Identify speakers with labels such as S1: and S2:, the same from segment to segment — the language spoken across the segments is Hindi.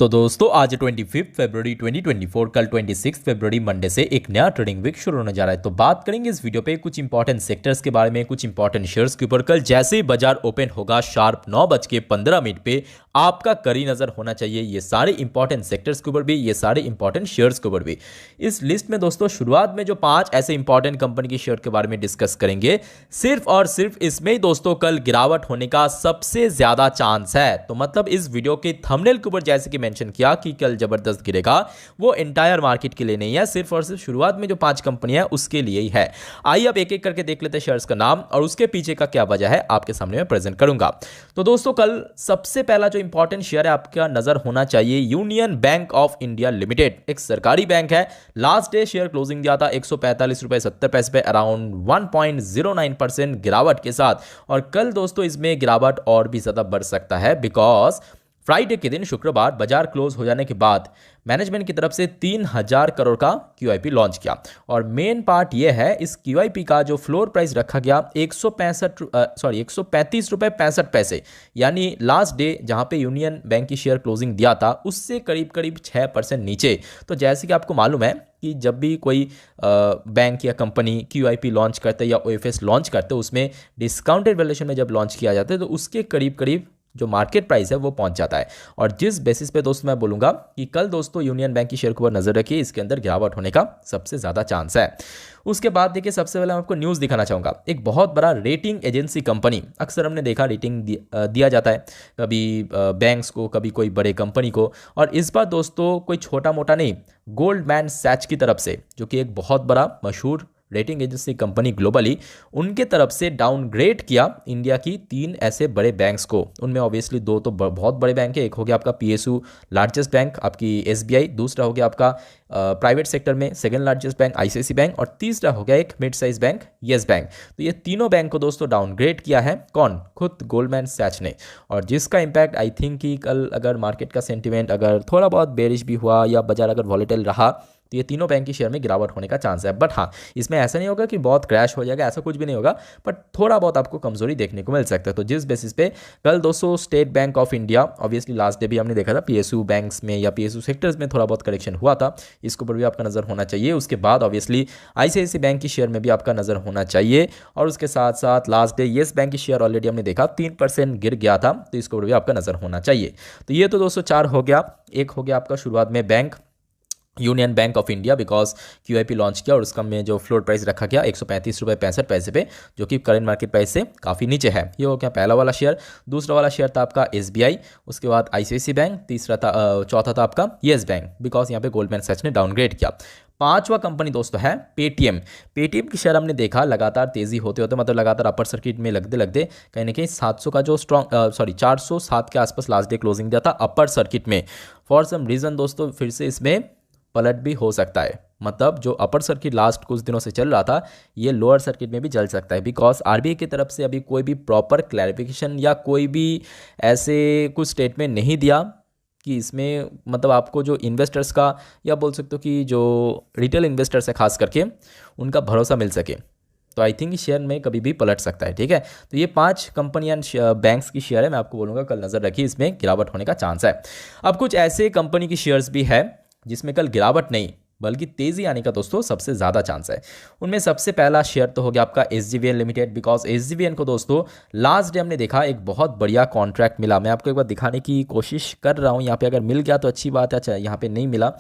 S1: तो दोस्तों आज 25 फरवरी 2024, कल 26 फरवरी मंडे से एक नया ट्रेडिंग वीक शुरू होने जा रहा है। तो बात करेंगे इस वीडियो पे कुछ इंपॉर्टेंट सेक्टर्स के बारे में, कुछ इंपॉर्टेंट शेयर्स के ऊपर। कल जैसे ही बाजार ओपन होगा शार्प 9:15 पे आपका कड़ी नजर होना चाहिए ये सारे इंपॉर्टेंट सेक्टर्स के ऊपर भी, ये सारे इंपॉर्टेंट शेयर्स के ऊपर भी। इस लिस्ट में दोस्तों शुरुआत में जो 5 ऐसे इंपॉर्टेंट कंपनी के शेयर के बारे में डिस्कस करेंगे, सिर्फ और सिर्फ इसमें ही दोस्तों कल गिरावट होने का सबसे ज्यादा चांस है। तो मतलब इस वीडियो के थंबनेल के ऊपर जैसे कि मेंशन किया कि कल जबरदस्त गिरेगा, वो एंटायर मार्केट के लिए नहीं है, सिर्फ और सिर्फ शुरुआत में जो 5 कंपनियां हैं उसके लिए ही है। आइए अब एक एक करके देख लेते हैं शेयर्स का नाम और उसके पीछे का क्या वजह है आपके सामने मैं प्रेजेंट करूंगा। तो दोस्तों कल सबसे पहला जो इंपॉर्टेंट शेयर है आपका नजर होना चाहिए union bank of India limited. एक सरकारी बैंक है। लास्ट डे शेयर क्लोजिंग दिया था 145 रुपए 70 पैसे पे, अराउंड 1.09% गिरावट के साथ। और कल दोस्तों इसमें गिरावट और भी ज्यादा बढ़ सकता है, बिकॉज फ्राइडे के दिन शुक्रवार बाजार क्लोज हो जाने के बाद मैनेजमेंट की तरफ से 3000 करोड़ का QIP लॉन्च किया। और मेन पार्ट ये है, इस QIP का जो फ्लोर प्राइस रखा गया 135 रुपए 65 पैसे, यानी लास्ट डे जहां पे यूनियन बैंक की शेयर क्लोजिंग दिया था उससे करीब करीब 6% नीचे। तो जैसे कि आपको मालूम है कि जब भी कोई बैंक या कंपनी QIP लॉन्च करते या OFS लॉन्च करते, उसमें डिस्काउंटेड वैल्यूएशन में जब लॉन्च किया जाता है तो उसके करीब करीब जो मार्केट प्राइस है वो पहुंच जाता है। और जिस बेसिस पे दोस्तों मैं बोलूंगा कि कल दोस्तों यूनियन बैंक की शेयर के ऊपर नजर रखिए, इसके अंदर गिरावट होने का सबसे ज्यादा चांस है। उसके बाद देखिए सबसे पहले मैं आपको न्यूज़ दिखाना चाहूँगा। एक बहुत बड़ा रेटिंग एजेंसी कंपनी, अक्सर हमने देखा रेटिंग दिया जाता है कभी बैंक्स को, कभी कोई बड़े कंपनी को, और इस बार दोस्तों कोई छोटा मोटा नहीं, गोल्डमैन सैच की तरफ से, जो कि एक बहुत बड़ा मशहूर रेटिंग एजेंसी कंपनी ग्लोबली, उनके तरफ से डाउनग्रेड किया इंडिया की 3 ऐसे बड़े बैंक्स को। उनमें ऑब्वियसली 2 तो बहुत बड़े बैंक है। एक हो गया आपका PSU लार्जेस्ट बैंक आपकी SBI, दूसरा हो गया आपका प्राइवेट सेक्टर में second largest bank ICICI bank, और तीसरा हो गया एक mid size bank yes bank. तो ये तीनों बैंक को दोस्तों डाउनग्रेड किया है कौन? खुद गोल्डमैन सैच ने। और जिसका इम्पैक्ट आई थिंक कि कल अगर मार्केट का सेंटिमेंट अगर थोड़ा बहुत बेरिश भी हुआ या बाजार अगर वॉलेटाइल रहा तो ये तीनों बैंक की शेयर में गिरावट होने का चांस है। बट हाँ, इसमें ऐसा नहीं होगा कि बहुत क्रैश हो जाएगा, ऐसा कुछ भी नहीं होगा, बट थोड़ा बहुत आपको कमजोरी देखने को मिल सकता है। तो जिस बेसिस पे कल दोस्तों state bank of India, obviously last day भी हमने देखा था PSU बैंक्स में या PSU सेक्टर्स में थोड़ा बहुत करेक्शन हुआ था, इसके ऊपर भी आपका नजर होना चाहिए। उसके बाद ऑब्वियसली ICICI बैंक की शेयर में भी आपका नजर होना चाहिए। और उसके साथ साथ लास्ट डे येस बैंक की शेयर ऑलरेडी हमने देखा 3% गिर गया था, तो इसके ऊपर भी आपका नजर होना चाहिए। तो ये तो दोस्तों 4 हो गया। एक हो गया आपका शुरुआत में bank union bank of India, because QIP launch किया और उसका में जो फ्लोर प्राइस रखा गया 135 रुपये 65 पैसे पे, जो कि करंट मार्केट प्राइस से काफ़ी नीचे है। ये हो गया पहला वाला शेयर। दूसरा वाला शेयर था आपका SBI, उसके बाद ICICI बैंक, चौथा था आपका येस बैंक, बिकॉज यहाँ पे गोल्डमैन सैच ने डाउनग्रेड किया। 5वां कंपनी दोस्तों है पेटीएम की शेयर हमने देखा लगातार तेजी होते होते, मतलब लगातार अपर सर्किट में लगते कहीं ना कहीं 700 का जो 407 के आसपास लास्ट डे क्लोजिंग दिया था अपर सर्किट में। फॉर सम रीजन दोस्तों फिर से इसमें पलट भी हो सकता है, मतलब जो अपर सर्किट लास्ट कुछ दिनों से चल रहा था ये लोअर सर्किट में भी चल सकता है, बिकॉज RBI की तरफ से अभी कोई भी प्रॉपर क्लैरिफिकेशन या कोई भी ऐसे कुछ स्टेटमेंट नहीं दिया कि इसमें मतलब आपको जो इन्वेस्टर्स का, या बोल सकते हो कि जो रिटेल इन्वेस्टर्स है खास करके, उनका भरोसा मिल सके। तो आई थिंक शेयर में कभी भी पलट सकता है। ठीक है, तो ये 5 कंपनियां बैंक्स की शेयर है, मैं आपको बोलूँगा कल नज़र रखिए, इसमें गिरावट होने का चांस है। अब कुछ ऐसे कंपनी की शेयर्स भी है जिसमें कल गिरावट नहीं बल्कि तेजी आने का दोस्तों सबसे ज़्यादा चांस है। उनमें सबसे पहला शेयर तो हो गया आपका SGVN लिमिटेड, बिकॉज SGVN को दोस्तों लास्ट डे हमने देखा एक बहुत बढ़िया कॉन्ट्रैक्ट मिला। मैं आपको एक बार दिखाने की कोशिश कर रहा हूँ, यहाँ पे अगर मिल गया तो अच्छी बात है, अच्छा यहाँ पे नहीं मिला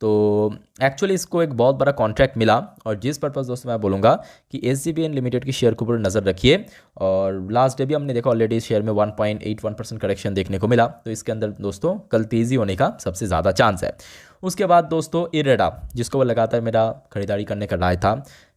S1: तो एक्चुअली इसको एक बहुत बड़ा कॉन्ट्रैक्ट मिला। और जिस पर्पज़ दोस्तों मैं बोलूँगा कि SGVN लिमिटेड की शेयर के ऊपर नज़र रखिए। और लास्ट डे भी हमने देखा ऑलरेडी शेयर में 1.81% करेक्शन देखने को मिला, तो इसके अंदर दोस्तों कल तेज़ी होने का सबसे ज़्यादा चांस है। उसके बाद दोस्तों इरेडा, जिसको वो लगातार मेरा खरीदारी करने का राय था,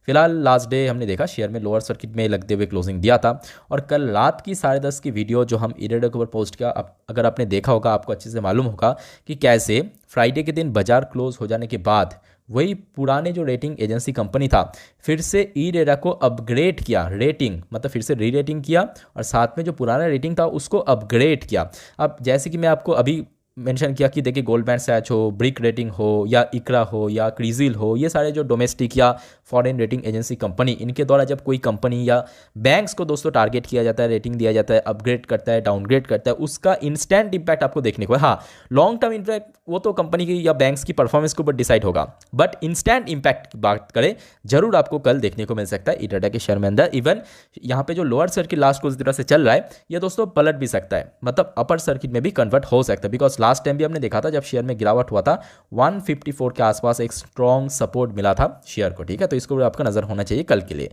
S1: फिलहाल लास्ट डे हमने देखा शेयर में लोअर सर्किट में लगते हुए क्लोजिंग दिया था। और कल रात की 10:30 की वीडियो जो हम इरेडा के ऊपर पोस्ट किया, अगर आपने देखा होगा आपको अच्छे से मालूम होगा कि कैसे फ्राइडे के दिन बाजार क्लोज हो जाने के बाद वही पुराने जो रेटिंग एजेंसी कंपनी था फिर से इरेडा को अपग्रेड किया, रेटिंग मतलब फिर से री रेटिंग किया, और साथ में जो पुराना रेटिंग था उसको अपग्रेड किया। अब जैसे कि मैं आपको अभी मेंशन किया कि देखिए गोल्डमैन सैच हो, ब्रिक रेटिंग हो या इकरा हो या क्रीजिल हो, ये सारे जो डोमेस्टिक या फॉरेन रेटिंग एजेंसी कंपनी, इनके द्वारा जब कोई कंपनी या बैंक्स को दोस्तों टारगेट किया जाता है, रेटिंग दिया जाता है, अपग्रेड करता है, डाउनग्रेड करता है, उसका इंस्टेंट इंपैक्ट आपको देखने को है। हाँ, लॉन्ग टर्म इंपैक्ट वो तो कंपनी की या बैंक्स की परफॉर्मेंस के ऊपर डिसाइड होगा, बट इंस्टेंट इंपैक्ट की बात करें जरूर आपको कल देखने को मिल सकता है इटाटा के शेयर में अंदर। इवन यहाँ पे जो लोअर सर्किट लास्ट को इस तरह से चल रहा है, ये दोस्तों पलट भी सकता है, मतलब अपर सर्किट में भी कन्वर्ट हो सकता है, बिकॉज लास्ट टाइम भी हमने देखा था जब शेयर में गिरावट हुआ था 154 के आसपास एक स्ट्रॉन्ग सपोर्ट मिला था शेयर को, ठीक है। तो इसको आपका नजर होना चाहिए कल के लिए।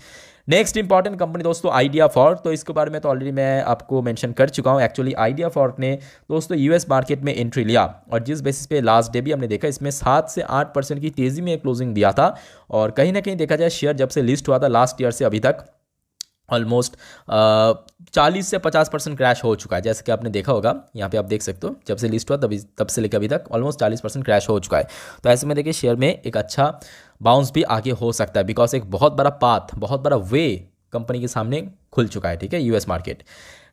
S1: नेक्स्ट इंपॉर्टेंट कंपनी दोस्तों आइडिया फॉर्क, तो इसके बारे में तो ऑलरेडी मैं आपको मेंशन कर चुका हूं। एक्चुअली आइडिया फॉर्क ने दोस्तों यूएस मार्केट में एंट्री लिया, और जिस बेसिस पे लास्ट डे भी हमने देखा इसमें 7 से 8% की तेजी में क्लोजिंग दिया था, और कहीं ना कहीं देखा जाए शेयर जब से लिस्ट हुआ था लास्ट ईयर से अभी तक ऑलमोस्ट 40 से 50% क्रैश हो चुका है। जैसे कि आपने देखा होगा, यहाँ पे आप देख सकते हो जब से लिस्ट हुआ तब से लेकर अभी तक ऑलमोस्ट 40% क्रैश हो चुका है। तो ऐसे में देखिए शेयर में एक अच्छा बाउंस भी आगे हो सकता है, बिकॉज एक बहुत बड़ा पाथ, बहुत बड़ा वे कंपनी के सामने खुल चुका है, ठीक है, US market.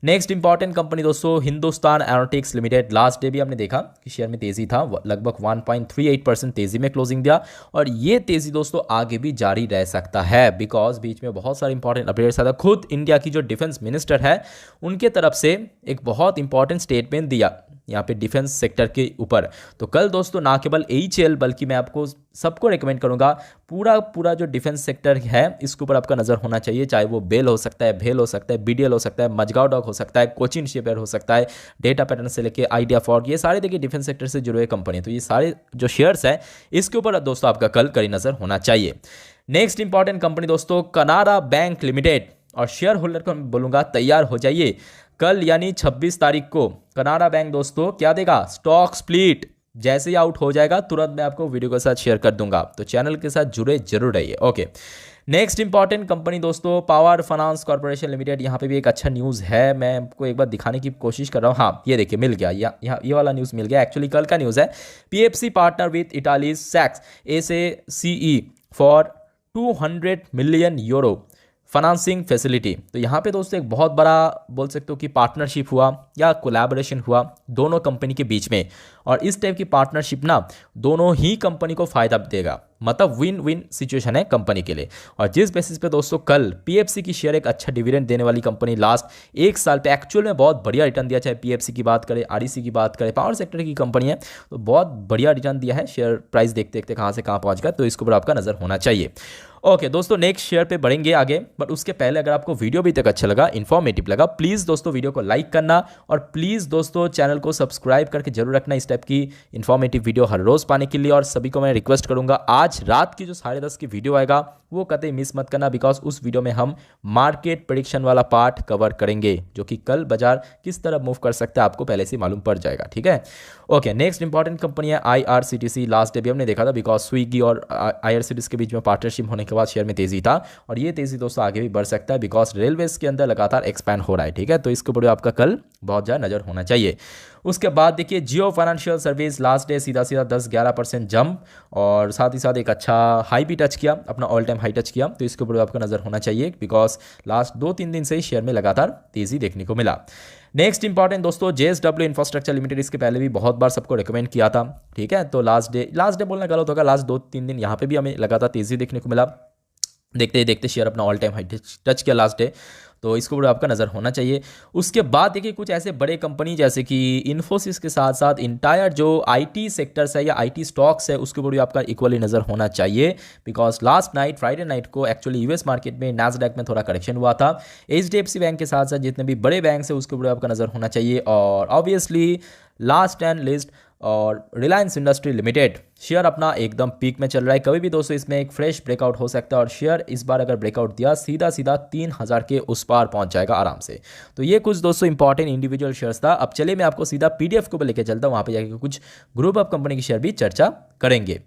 S1: Next important company दोस्तों Hindustan Aeronautics Limited, last day भी हमने देखा कि शेयर में तेजी था, लगभग 1.38% तेजी में क्लोजिंग दिया, और ये तेजी दोस्तों आगे भी जारी रह सकता है, बिकॉज बीच में बहुत सारे इंपॉर्टेंट अपडेट्स आया था। खुद इंडिया की जो डिफेंस मिनिस्टर है उनके तरफ से एक बहुत इंपॉर्टेंट स्टेटमेंट दिया यहाँ पे डिफेंस सेक्टर के ऊपर। तो कल दोस्तों ना केवल एचएल बल्कि मैं आपको सबको रेकमेंड करूंगा, पूरा जो डिफेंस सेक्टर है इसके ऊपर आपका नजर होना चाहिए, चाहे वो बेल हो सकता है, भेल हो सकता है, बीडीएल हो सकता है, मजगांव डॉक हो सकता है, कोचिन शिपयार्ड हो सकता है, डेटा पैटर्न से लेके आइडिया फॉर्क, ये सारे देखिए डिफेंस सेक्टर से जुड़े हुए कंपनी। तो ये सारे जो शेयर्स है इसके ऊपर दोस्तों आपका कल कड़ी नजर होना चाहिए। नेक्स्ट इंपॉर्टेंट कंपनी दोस्तों कनारा बैंक लिमिटेड, और शेयर होल्डर को मैं बोलूंगा तैयार हो जाइए, कल यानी 26 तारीख को कनारा बैंक दोस्तों क्या देगा, स्टॉक स्प्लिट। जैसे ही आउट हो जाएगा तुरंत मैं आपको वीडियो के साथ शेयर कर दूंगा, तो चैनल के साथ जुड़े जरूर रहिए। ओके, नेक्स्ट इंपॉर्टेंट कंपनी दोस्तों पावर फाइनेंस कॉर्पोरेशन लिमिटेड, यहाँ पे भी एक अच्छा न्यूज़ है, मैं आपको एक बार दिखाने की कोशिश कर रहा हूँ। हाँ, ये देखिए मिल गया, यहाँ ये वाला न्यूज़ मिल गया, एक्चुअली कल का न्यूज़ है। पीएफसी पार्टनर विथ इटालीज सैक्स SACE for 200 million euro financing facility. तो यहाँ पे दोस्तों एक बहुत बड़ा बोल सकते हो कि पार्टनरशिप हुआ या कोलैबोरेशन हुआ दोनों कंपनी के बीच में, और इस टाइप की पार्टनरशिप ना दोनों ही कंपनी को फायदा देगा, मतलब विन विन सिचुएशन है कंपनी के लिए। और जिस बेसिस पे दोस्तों कल पीएफसी की शेयर एक अच्छा डिविडेंड देने वाली कंपनी, लास्ट एक साल पे एक्चुअल में बहुत बढ़िया रिटर्न दिया, चाहे पीएफसी की बात करें, आरईसी की बात करें, पावर सेक्टर की कंपनी है, तो बहुत बढ़िया रिटर्न दिया है। शेयर प्राइस देखते देखते कहाँ से कहाँ पहुँच गया, तो इसके ऊपर आपका नजर होना चाहिए। ओके दोस्तों, नेक्स्ट शेयर पे बढ़ेंगे आगे, बट उसके पहले अगर आपको वीडियो भी तक अच्छा लगा, इन्फॉर्मेटिव लगा, प्लीज़ दोस्तों वीडियो को लाइक करना, और प्लीज़ दोस्तों चैनल को सब्सक्राइब करके जरूर रखना इस टाइप की इन्फॉर्मेटिव वीडियो हर रोज़ पाने के लिए। और सभी को मैं रिक्वेस्ट करूंगा आज रात की जो 10:30 की वीडियो आएगा वो कतई मिस मत करना, बिकॉज उस वीडियो में हम मार्केट प्रेडिक्शन वाला पार्ट कवर करेंगे, जो कि कल बाजार किस तरह मूव कर सकता है आपको पहले से मालूम पड़ जाएगा, ठीक है। ओके, नेक्स्ट इंपॉर्टेंट कंपनी है आईआरसीटीसी, लास्ट डे भी हमने देखा था, बिकॉज स्विगी और आईआरसीटीसी के बीच में पार्टनरशिप होने के बाद शेयर में तेजी था, और ये तेजी दोस्तों आगे भी बढ़ सकता है, बिकॉज रेलवेज के अंदर लगातार एक्सपैंड हो रहा है, ठीक है। तो इसके ऊपर आपका कल बहुत ज़्यादा नजर होना चाहिए। उसके बाद देखिए जियो फाइनेंशियल सर्विस, लास्ट डे सीधा 10-11% जंप, और साथ ही साथ एक अच्छा हाई भी टच किया, अपना ऑल टाइम हाई टच किया, तो इसके ऊपर आपका नजर होना चाहिए, बिकॉज लास्ट 2-3 दिन से ही शेयर में लगातार तेजी देखने को मिला। नेक्स्ट इंपॉर्टेंट दोस्तों जेएसडब्ल्यू इंफ्रास्ट्रक्चर लिमिटेड, इसके पहले भी बहुत बार सबको रिकमेंड किया था, ठीक है। तो लास्ट डे बोलना गलत होगा, लास्ट 2-3 दिन यहाँ पे भी हमें लगातार तेजी देखने को मिला, देखते ही देखते शेयर अपना ऑल टाइम हाई टच किया लास्ट डे, तो इसको ऊपर आपका नज़र होना चाहिए। उसके बाद देखिए कुछ ऐसे बड़े कंपनी जैसे कि इन्फोसिस के साथ साथ इंटायर जो आईटी सेक्टर्स है या आईटी स्टॉक्स है उसके ऊपर भी आपका इक्वली नज़र होना चाहिए, because last night Friday night को एक्चुअली यूएस मार्केट में नैस्डैक में थोड़ा करेक्शन हुआ था। एचडीएफसी बैंक के साथ साथ जितने भी बड़े बैंक है उसके ऊपर आपका नज़र होना चाहिए। और ऑब्वियसली लास्ट एंड लिस्ट और रिलायंस इंडस्ट्री लिमिटेड, शेयर अपना एकदम पीक में चल रहा है, कभी भी दोस्तों इसमें एक फ्रेश ब्रेकआउट हो सकता है, और शेयर इस बार अगर ब्रेकआउट दिया सीधा 3000 के उस पार पहुंच जाएगा आराम से। तो ये कुछ दोस्तों इंपॉर्टेंट इंडिविजुअल शेयर्स था। अब चलिए मैं आपको सीधा पीडीएफ को लेकर चलता हूं, वहां पे जाकर कुछ ग्रुप ऑफ कंपनी की शेयर भी चर्चा करेंगे।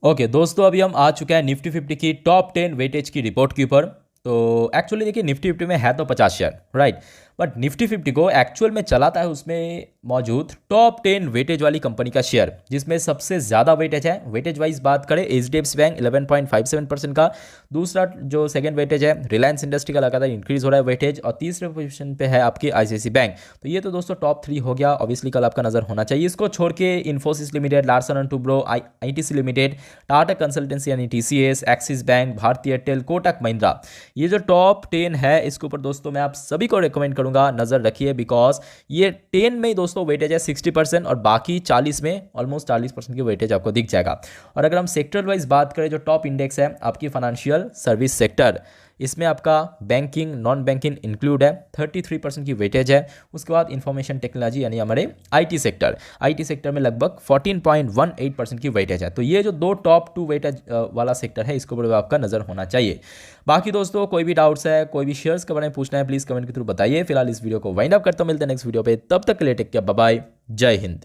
S1: ओके दोस्तों, अभी हम आ चुके हैं निफ्टी 50 की टॉप 10 वेटेज की रिपोर्ट के ऊपर। तो एक्चुअली देखिए निफ्टी 50 में है तो 50 शेयर, राइट, बट निफ्टी 50 को एक्चुअल में चलाता है उसमें मौजूद टॉप 10 वेटेज वाली कंपनी का शेयर, जिसमें सबसे ज़्यादा वेटेज है। वेटेज वाइज बात करें एचडीएफसी बैंक 11.57% का, दूसरा जो सेकंड वेटेज है रिलायंस इंडस्ट्री का लगातार इंक्रीज हो रहा है वेटेज, और तीसरे पोजीशन पे है आपकी आईसीआईसी बैंक। तो ये तो दोस्तों टॉप 3 हो गया, ऑब्वियसली कल आपका नजर होना चाहिए। इसको छोड़ के Infosys limited, Larsen and Toubro, ITC limited, Tata consultancy यानी टीसीएस, एक्सिस बैंक, भारतीय एयरटेल, कोटक महिंद्रा, ये जो टॉप 10 है इसके ऊपर दोस्तों मैं आप सभी को रिकमेंड करूंगा नजर रखिए, बिकॉज ये 10 में ही दोस्तों वेटेज है 60% और बाकी 40 में ऑलमोस्ट 40% की वेटेज आपको दिख जाएगा। और अगर हम सेक्टर वाइज बात करें, जो टॉप इंडेक्स है आपकी फाइनेंशियल सर्विस सेक्टर, इसमें आपका बैंकिंग नॉन बैंकिंग इंक्लूड है, 33% की वेटेज है। उसके बाद इंफॉर्मेशन टेक्नोलॉजी यानी हमारे आईटी सेक्टर में लगभग 14.18% की वेटेज है। तो ये जो दो टॉप 2 वेटेज वाला सेक्टर है, इसके ऊपर आपका नजर होना चाहिए। बाकी दोस्तों कोई भी डाउट्स है, कोई भी शेयर्स के बारे में पूछना है, प्लीज कमेंट के थ्रू बताइए। फिलहाल इस वीडियो को वाइंड अप करता हूं, मिलते हैं नेक्स्ट वीडियो पे, तब तक के लिए टेक केयर, बाय बाय, जय हिंद।